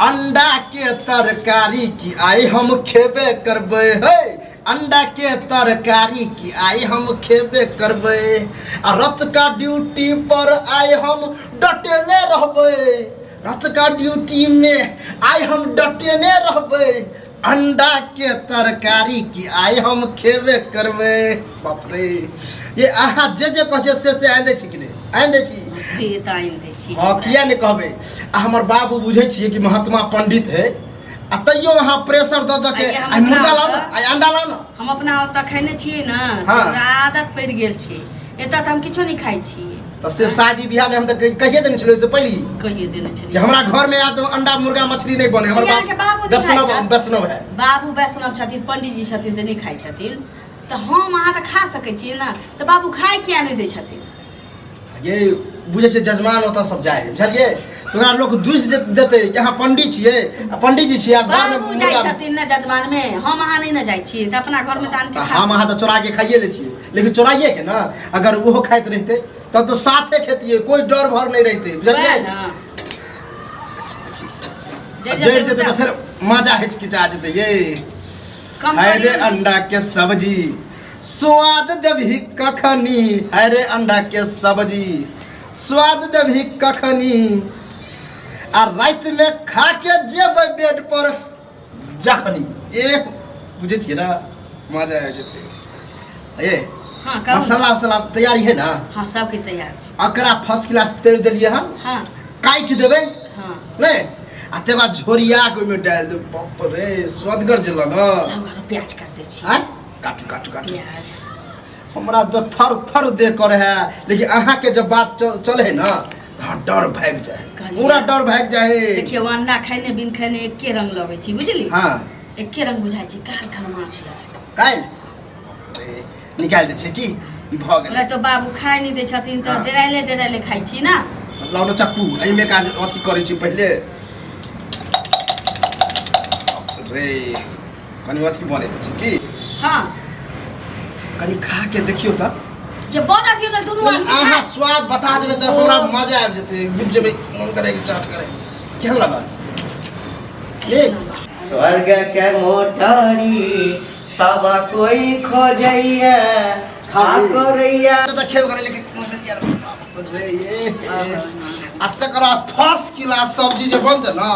अंडा के तरकारी की आई हम खेबे करबे है। अंडा के तरकारी की आई हम खेबे करबे। आ रथ का ड्यूटी पर आए हम डटेले रहबे। रथ का ड्यूटी में आए हम डटेने रहबे। अंडा के तरकारी की आई हम खेबे करबे। बाप रे ये अहाँ जे कहे से आइन छी कि नहीं आइन दै छी से त आइन दै छी। हाँ किया नहीं कहबे। आ हमर बाबू बुझे छिए कि महात्मा पंडित है आ तैयो अहाँ प्रेशर द द के आई मुर्गा लाओ ना आई अंडा लाओ ना। हम अपना ओतऽ खैने छियै ना हमरा आदत पड़ि गेल छै। एतऽ त हम किछो नहीं खाइ छी। तो से शादी ब्याह में हम तो कहिए देने छलो इससे पहले कहिए देने छलिए कि हमरा घर में या तो अंडा मुर्गा मछली नहीं बने। हमर बाबू वैष्णव है। बाबू वैष्णव छथिन पंडित जी छथिन त नहीं खाइ छथिन त हम अहाँ त खा सकै छियै ना। त बाबू खाइ किया नहीं दै छथिन। ये बुझे छे जजमान होता सब जाए बुझलिए तोरा लोग दूस देते कि अहाँ पंडित छिए पंडित जी छिए घर में बाबू जाय छथिन ना जजमान में हम अहाँ नहीं ना जाय छियै त अपना घर में दान के खा। हम अहाँ तो चोरा के खाइए ले छिए लेकिन चोराइए के ना अगर वो खाइत रहते तब तो साथे खेतिए कोई डर भर नहीं रहते बुझलिए ना। जड़ जेते तो फिर मजा हिचकिचा जेते ये हाय रे अंडा के सब्जी स्वाद देबही कखनी। हाय रे अंडा के सब्जी स्वाद देबही कखनी। आ रात में खा के जेबै बेड पर जखनी। ए बुझे छिए ना मजा आ जेते। ए हां मसाला वसाला तैयारी है ना। हां सब के तैयार छै। अकरा फर्स्ट क्लास तेल देलिए हम। हां काट देबै हां नहीं आ ते बाद झोरिया के में डाल दे। बाप रे स्वादगर जे लगल। प्याज काट दे छी। हां काटू काटू काटू प्याज हमरा तो थर थर दे कर है लेकिन अहाँ के जब बात चले है ना तो डर भाग जाए पूरा डर भाग जाए। देखियो अंडा खाइने बिन खाइने एके रंग लगे छी बुझली। हां एके रंग बुझाइ छी काल खाना माछ लगे काल निकाल दे छी की भ गेलै। तो बाबू खाइ नहीं दे छथिन तो डराइले खाइ छी ना। लाउ न चक्कू एहि में काज अथी करे छी पहले रे कनी अथी बने छी की। हां कनी खा के देखियो त जे बना दियो त दुनु आदमी आहा स्वाद बता देबे त हमरा मजा आबि जेते बुझ जेबे मन करे के चाट करे केहन लागल। ले स्वर्ग के मोटरी सब कोई खोजैया खाकरैया त खेब करे लेके यार रे ये अतकरा फर्स्ट क्लास सब्जी जे बनते ना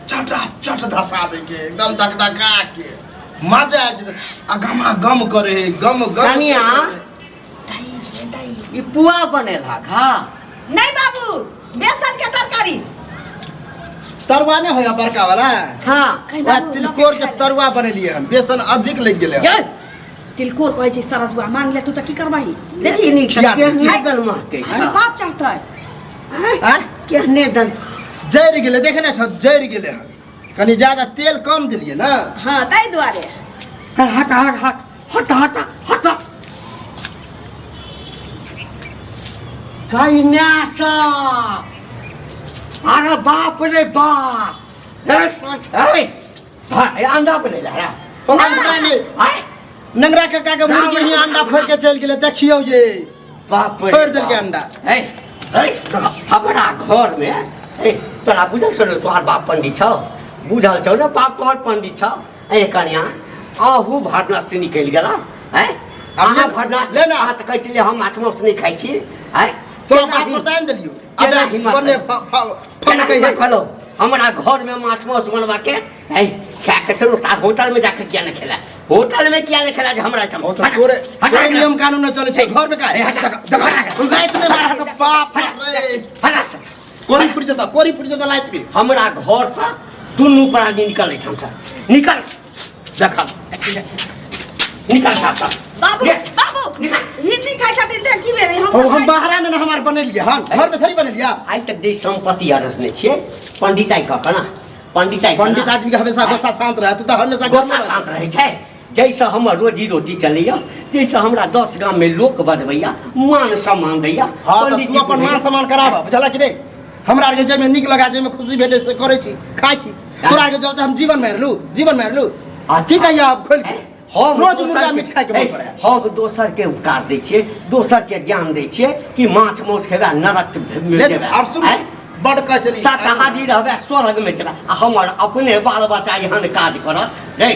चटा चट धसा दे के एकदम धकधका के मजा आ जेते। आ गमा गम करे गम गम कनिया ई पुआ बनेला घा नहीं बाबू बेसन के तरकारी तरुआ ने होया बड़का वाला। हां वह तिलकोर के तरुआ बनेलिए हम बेसन अधिक लग गेले। तिलकोर कहै छी सरदुआ मान ले तू त की करबाही। देखी नी के निकल मार के बात चढ़तै हां केहने दन जैर गेले देखने छ जैर गेले कनी ज्यादा तेल कम दिलिए ना। हां तै दुआरे हट हट हट हट हट हट काइनासा अरे बाप रे बाप ए सच है भाई अंडा बनेला रे अंडा ने नंगरा काका के मुर्गी ही अंडा फोड़ के चल गेले देखियो जे बाप रे फोड़ देल के अंडा। ए हमारा घर में ए तोरा बुझल छौ तोहार बाप पंडित छौ बुझल छौ ना बाप तोहार पंडित छौ। ए कन्या आहू भरनास से निकल गेला है अहाँ भरनास ले ना हाथ कहै छलिए हम माछ मांस नहीं खाइ छी है तो बात बताइन देलियो केना अबे हिम्मत बने फन कहि हेलो हमरा घर में माछ मांस बनवा के है खा के चलो साथ होटल में जाके किया न खेला होटल में किया न खेला जे हमरा ओ तो तोरे नियम कानून न चले छै घर में का है उनका इतने मार हट बाप रे फलास कोरी पुर जता लाइत भी हमरा घर से दुनू प्राणी निकल हम सब निकल देखा निकल साथ बाबू बाबू हिंदी खाइ छथिन त की भेलै हम बाहरा में ना हमार बनेलिए हां घर में थोड़ी बनेलिया। आज तक देश संपत्ति अरस ने छे पंडिताई क कना पंडित आदमी के हमेशा गुस्सा शांत रहे तो हमेशा गुस्सा शांत रहे छै। जैसे हमर रोजी रोटी चलैया जैसे हमरा 10 गांव में लोक बदबैया मान सम्मान दैया। हां त तू अपन मान सम्मान कराबा बुझला कि नहीं हमरा के जे में निक लगा जे में खुशी भेटे से करे छी खाइ छी तोरा के चलते हम जीवन में रहलू ठीक है आप खोल के हम रोज मुर्गा मीट खाइ के मन करे हम दोसर के उपकार दै छियै दोसर के ज्ञान दै छियै कि माछ मांस खेबा नरक में जेबा। और सुन बड़का चली शाकाहारी रहबे स्वर्ग में चला हमर अपने बाल बच्चा यहाँ काज करत रे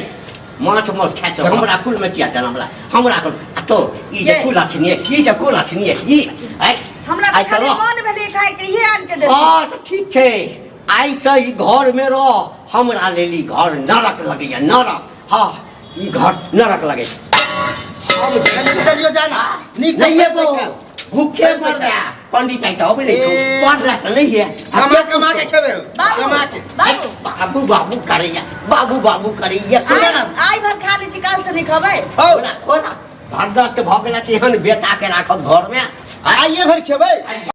माछ माछ खाइ छ हमरा कुल में किया जनमला हमरा कुल तो ई जे कुला छिनिए ई जे कुला छिनिए ई आइ हमरा आइ तो खाली चलो मन भेलै खाए के इहे आन के दे हां त ठीक छै आइ से ई घर में रह हमरा लेली घर नरक लगैया नरक हां ई घर नरक लगे हम चलियो जाना नीक से नहीं है पैसे वो खा। भूखे मर गया पंडित आई तो नहीं छू पढ़ रहा तो नहीं है कमा के खेबे बाबू कमा के बाबू बाबू बाबू करैया बाबू करैया सुने ना आई भर खा लै छी काल से नहीं खबै होला होला भरदस्त भऽ गेल कि हन बेटा के राखब घर में आइए भर खेबे